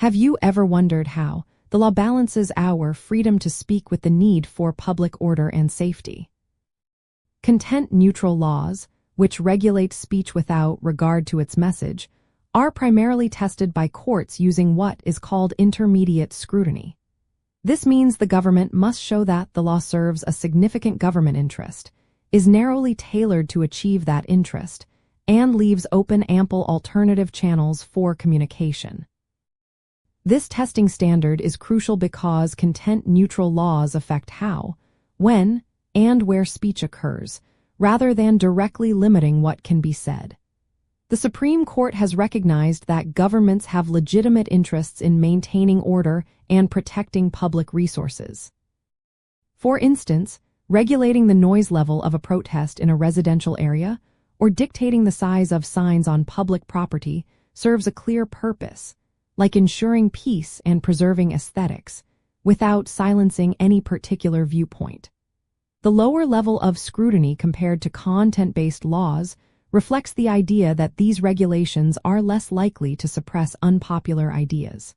Have you ever wondered how the law balances our freedom to speak with the need for public order and safety? Content-neutral laws, which regulate speech without regard to its message, are primarily tested by courts using what is called intermediate scrutiny. This means the government must show that the law serves a significant government interest, is narrowly tailored to achieve that interest, and leaves open ample alternative channels for communication. This testing standard is crucial because content-neutral laws affect how, when, and where speech occurs, rather than directly limiting what can be said. The Supreme Court has recognized that governments have legitimate interests in maintaining order and protecting public resources. For instance, regulating the noise level of a protest in a residential area or dictating the size of signs on public property serves a clear purpose, like ensuring peace and preserving aesthetics, without silencing any particular viewpoint. The lower level of scrutiny compared to content-based laws reflects the idea that these regulations are less likely to suppress unpopular ideas.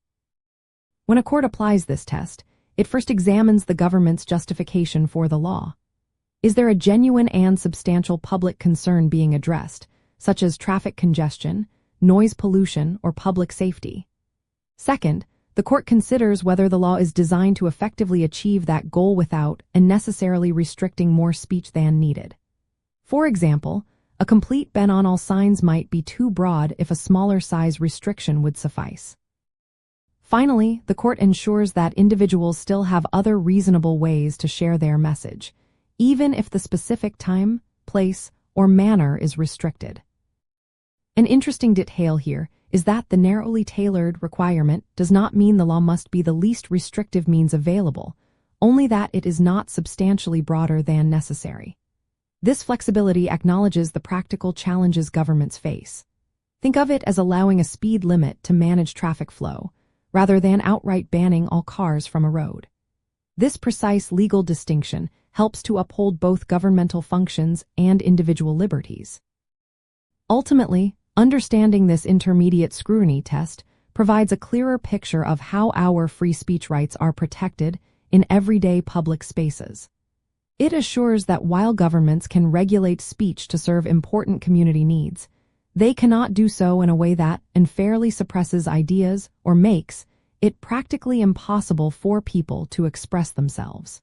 When a court applies this test, it first examines the government's justification for the law. Is there a genuine and substantial public concern being addressed, such as traffic congestion, noise pollution, or public safety? Second, the court considers whether the law is designed to effectively achieve that goal without unnecessarily restricting more speech than needed. For example, a complete ban on all signs might be too broad if a smaller size restriction would suffice. Finally, the court ensures that individuals still have other reasonable ways to share their message, even if the specific time, place, or manner is restricted. An interesting detail here is that the narrowly tailored requirement does not mean the law must be the least restrictive means available, only that it is not substantially broader than necessary. This flexibility acknowledges the practical challenges governments face. Think of it as allowing a speed limit to manage traffic flow, rather than outright banning all cars from a road. This precise legal distinction helps to uphold both governmental functions and individual liberties. Ultimately, understanding this intermediate scrutiny test provides a clearer picture of how our free speech rights are protected in everyday public spaces. It assures that while governments can regulate speech to serve important community needs, they cannot do so in a way that unfairly suppresses ideas or makes it practically impossible for people to express themselves.